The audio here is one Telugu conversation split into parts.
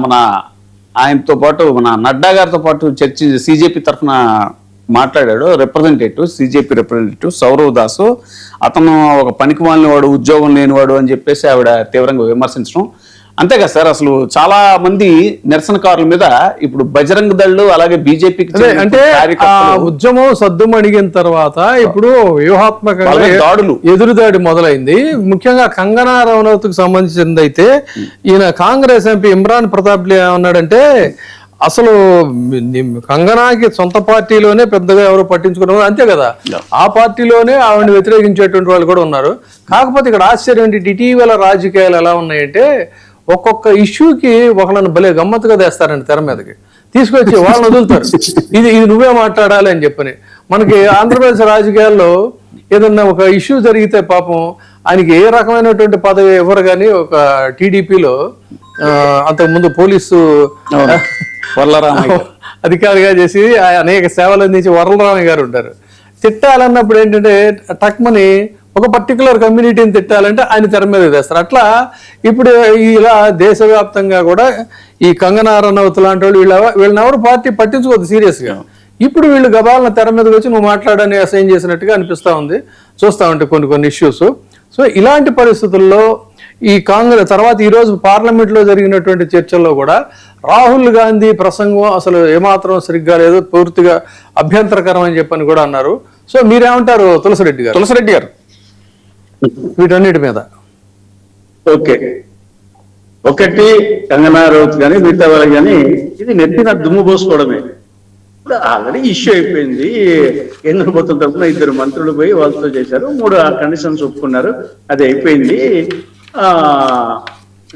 మన ఆయనతో పాటు మన నడ్డా గారితో పాటు చర్చి సిజేపీ తరఫున మాట్లాడాడు సిజేపీ రిప్రజెంటేటివ్ సౌరవ్ దాసు. అతను ఒక పనికి మాలిన వాడు, ఉద్యోగం లేనివాడు అని చెప్పేసి ఆవిడ తీవ్రంగా విమర్శించడం. అంతేగా సార్, అసలు చాలా మంది నిరసనకారుల మీద ఇప్పుడు బజరంగ దళ్ళు అలాగే బీజేపీకి అంటే ఉద్యమం సద్దుమణిగిన తర్వాత ఇప్పుడు వ్యూహాత్మకంగా దాడులు ఎదురుదాడి మొదలైంది. ముఖ్యంగా కంగనా రనౌత్కు సంబంధించింది అయితే ఈయన కాంగ్రెస్ ఎంపీ ఇమ్రాన్ ప్రతాప్ ఏమన్నాడంటే, అసలు కంగనాకి సొంత పార్టీలోనే పెద్దగా ఎవరు పట్టించుకున్నారు, అంతే కదా, ఆ పార్టీలోనే ఆవిడని వ్యతిరేకించేటువంటి వాళ్ళు కూడా ఉన్నారు. కాకపోతే ఇక్కడ ఆశ్చర్యం ఏంటి, ఇటీవల రాజకీయాలు ఎలా ఉన్నాయంటే ఒక్కొక్క ఇష్యూకి ఒకళ్ళని భలే గమ్మత్తుగా తెస్తారండి తెర మీదకి తీసుకొచ్చి వాళ్ళని వదులుతారు. ఇది నువ్వే మాట్లాడాలి అని చెప్పని. మనకి ఆంధ్రప్రదేశ్ రాజకీయాల్లో ఏదన్నా ఒక ఇష్యూ జరిగితే పాపం ఆయనకి ఏ రకమైనటువంటి పదవి ఇవ్వరు, కానీ ఒక టీడీపీలో అంతకుముందు పోలీసు అధికారిగా చేసి అనేక సేవలు అందించి వరలరామయ్య గారు ఉంటారు. తిట్టాలన్నప్పుడు ఏంటంటే టక్మని ఒక పర్టికులర్ కమ్యూనిటీని తిట్టాలంటే ఆయన తెర మీద తెస్తారు. అట్లా ఇప్పుడు ఇలా దేశవ్యాప్తంగా కూడా ఈ కంగనా రనౌత్ లాంటి వాళ్ళు వీళ్ళని ఎవరు పార్టీ పట్టించుకోవద్దు సీరియస్గా. ఇప్పుడు వీళ్ళు గబాలను తెర మీదకి వచ్చి నువ్వు మాట్లాడని అసైన్ చేసినట్టుగా అనిపిస్తూ ఉంది చూస్తూ ఉంటే కొన్ని ఇష్యూస్. సో ఇలాంటి పరిస్థితుల్లో ఈ కాంగ్రెస్ తర్వాత ఈరోజు పార్లమెంట్లో జరిగినటువంటి చర్చల్లో కూడా రాహుల్ గాంధీ ప్రసంగం అసలు ఏమాత్రం సరిగ్గా లేదు, పూర్తిగా అభ్యంతరకరం అని చెప్పని కూడా అన్నారు. సో మీరేమంటారు తులసిరెడ్డి గారు వీటన్నిటి మీద? ఓకే, ఒకటి కంగనా రనౌత్ కానీ మిగతా వాళ్ళకి కానీ ఇది నెత్తిన దుమ్ము పోసుకోవడమే. ఇప్పుడు ఆల్రెడీ ఇష్యూ అయిపోయింది. కేంద్ర ప్రభుత్వం తరఫున 2 మంత్రులు పోయి వాళ్ళతో చేశారు, 3 కండిషన్స్ ఒప్పుకున్నారు, అది అయిపోయింది.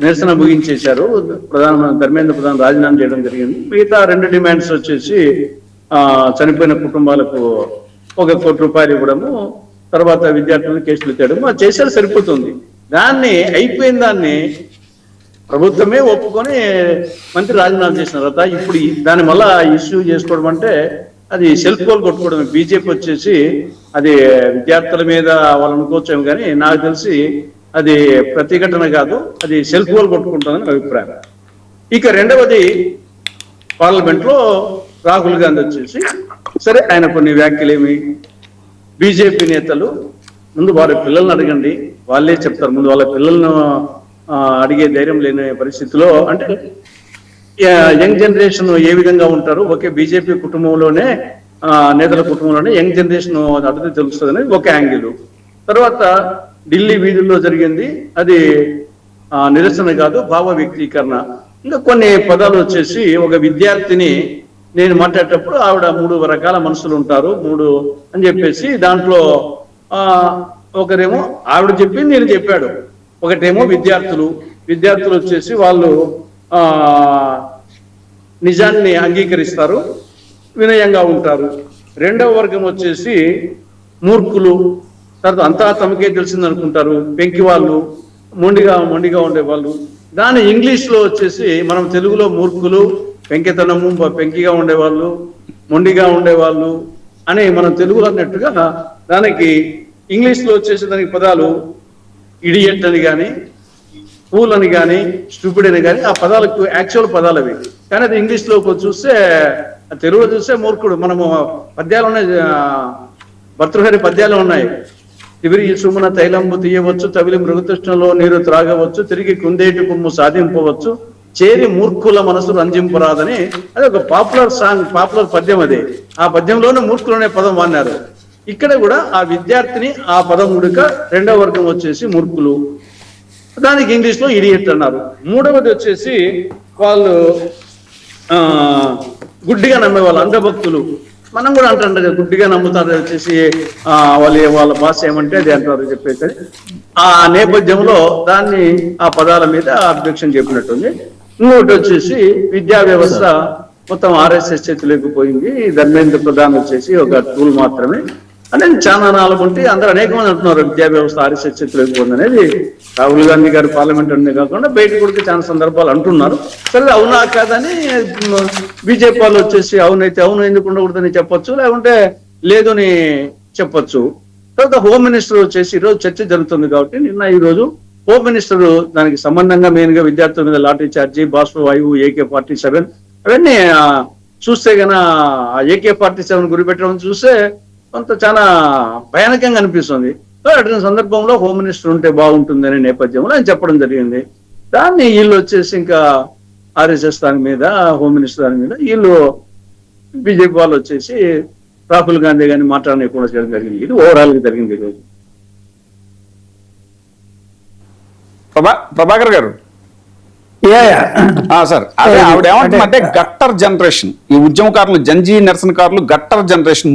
నిరసన ముగించేశారు. ప్రధానమంత్రి ధర్మేంద్ర ప్రధాన్ రాజీనామా చేయడం జరిగింది. మిగతా 2 డిమాండ్స్ వచ్చేసి చనిపోయిన కుటుంబాలకు 1 కోటి రూపాయలు ఇవ్వడము, తర్వాత విద్యార్థులను కేసులు ఎత్తడము, అది చేసేది సరిపోతుంది. దాన్ని అయిపోయిన దాన్ని ప్రభుత్వమే ఒప్పుకొని మంత్రి రాజీనామా చేసిన తర్వాత ఇప్పుడు దాని మళ్ళా ఇష్యూ చేసుకోవడం అంటే అది సెల్ఫ్ గోల్ కొట్టుకోవడమే. బీజేపీ వచ్చేసి అది విద్యార్థుల మీద వాళ్ళు అనుకోవచ్చేమో కానీ నాకు తెలిసి అది ప్రతిఘటన కాదు, అది సెల్ఫ్ గోల్ కొట్టుకుంటుందని అభిప్రాయం. ఇక రెండవది, పార్లమెంట్ లో రాహుల్ గాంధీ వచ్చేసి సరే ఆయన కొన్ని వ్యాఖ్యలేమి, బీజేపీ నేతలు ముందు వారి పిల్లల్ని అడగండి, వాళ్ళే చెప్తారు. ముందు వాళ్ళ పిల్లలను అడిగే ధైర్యం లేని పరిస్థితిలో, అంటే యంగ్ జనరేషన్ ఏ విధంగా ఉంటారు, ఒకే బీజేపీ కుటుంబంలోనే నేతల కుటుంబంలోనే యంగ్ జనరేషన్ అడిగితే తెలుస్తుంది అనేది ఒక యాంగిల్. తర్వాత ఢిల్లీ వీధుల్లో జరిగింది, అది నిరసన కాదు, భావ వ్యక్తీకరణ. ఇంకా కొన్ని పదాలు వచ్చేసి ఒక విద్యార్థిని నేను మాట్లాడేటప్పుడు ఆవిడ 3 రకాల మనుషులు ఉంటారు 3 అని చెప్పేసి దాంట్లో ఒకరేమో ఆవిడ చెప్పింది నేను చెప్పాడు. ఒకటేమో విద్యార్థులు వచ్చేసి వాళ్ళు నిజాన్ని అంగీకరిస్తారు, వినయంగా ఉంటారు. రెండవ వర్గం వచ్చేసి మూర్ఖులు, తర్వాత అంతా తమకే తెలిసింది అనుకుంటారు, పెంకి వాళ్ళు, మొండిగా ఉండేవాళ్ళు. దాని ఇంగ్లీష్ లో వచ్చేసి మనం తెలుగులో మూర్ఖులు, పెంకితనము, పెంకిగా ఉండేవాళ్ళు, మొండిగా ఉండేవాళ్ళు అని మనం తెలుగులో అన్నట్టుగా దానికి ఇంగ్లీష్ లో వచ్చేసి దానికి పదాలు ఇడియట్ అని కానీ, ఫూల్ అని కానీ, స్టూపిడ్ అని కానీ, ఆ పదాలకు యాక్చువల్ పదాలు అవి. కానీ అది ఇంగ్లీష్ లో చూస్తే, తెలుగులో చూస్తే మూర్ఖుడు. మనము పద్యాలు ఉన్నాయి, భర్తృహరి పద్యాలు ఉన్నాయి. తివిరి సుమన తైలంబు తీయవచ్చు, తవిలి మృగతృష్ణలో నీరు త్రాగవచ్చు, తిరిగి కుందేటి కొమ్ము సాధింపవచ్చు, చేరి మూర్ఖుల మనసు రంజింపరాదని. అది ఒక పాపులర్ పద్యం. అది ఆ పద్యంలోనే మూర్ఖులు అనే పదం వాడినారు. ఇక్కడ కూడా ఆ విద్యార్థిని ఆ పదం ఉడక రెండవ వర్గం వచ్చేసి మూర్ఖులు, దానికి ఇంగ్లీష్ లో ఇడియట్ అన్నారు. మూడవది వచ్చేసి వాళ్ళు గుడ్డిగా నమ్మేవాళ్ళు, అంధభక్తులు. మనం కూడా అంటాం కదా, గుడ్డిగా నమ్ముతారు వచ్చేసి వాళ్ళ భాష ఏమంటే అది అంటారు చెప్పేసి. ఆ నేపథ్యంలో దాన్ని ఆ పదాల మీద అబ్జెక్షన్ చెప్పినట్టుంది. ఇంకోటి వచ్చేసి విద్యా వ్యవస్థ మొత్తం ఆర్ఎస్ఎస్ చేతిలోకి పోయింది, ధర్మేంద్ర ప్రధాన్ వచ్చేసి ఒక టూల్ మాత్రమే అనేది చాలా నాలుగుంటే అందరూ అనేక మంది అంటున్నారు విద్యా వ్యవస్థ ఆర్ఎస్ఎస్ చేతిలోకి పోయింది అనేది. రాహుల్ గాంధీ గారు పార్లమెంట్ అనే కాకుండా బయట కూడా చాలా సందర్భాలు అంటున్నారు. సరే అవునా కాదని బీజేపీ వాళ్ళు వచ్చేసి అవునైతే అవును ఎందుకు ఉండకూడదని చెప్పొచ్చు, లేకుంటే లేదు అని చెప్పొచ్చు. తర్వాత హోమ్ మినిస్టర్ వచ్చేసి ఈరోజు చర్చ జరుగుతుంది కాబట్టి నిన్న ఈరోజు హోమ్ మినిస్టర్ దానికి సంబంధంగా మెయిన్ గా విద్యార్థుల మీద లాటరీ ఛార్జీ, బాష్పవాయువు, AK-47 అవన్నీ చూస్తే గన AK-47 గురిపెట్టడం చూస్తే కొంత చాలా భయానకంగా అనిపిస్తుంది. అటువంటి సందర్భంలో హోమ్ మినిస్టర్ ఉంటే బాగుంటుందనే నేపథ్యంలో ఆయన చెప్పడం జరిగింది. దాన్ని వీళ్ళు వచ్చేసి ఇంకా RSS దాని మీద, హోమ్ మినిస్టర్ దాని మీద వీళ్ళు బీజేపీ వాళ్ళు వచ్చేసి రాహుల్ గాంధీ గారిని మాట్లాడకుండా చేయడం జరిగింది. ఇది ఓవరాల్ గా జరిగింది ఈరోజు. ప్రభాకర్ గారు సార్, అదే ఆవిడ ఏమంటుందంటే గట్టర్ జనరేషన్, ఈ ఉద్యమకారులు, జంజీ నిరసనకారులు గట్టర్ జనరేషన్,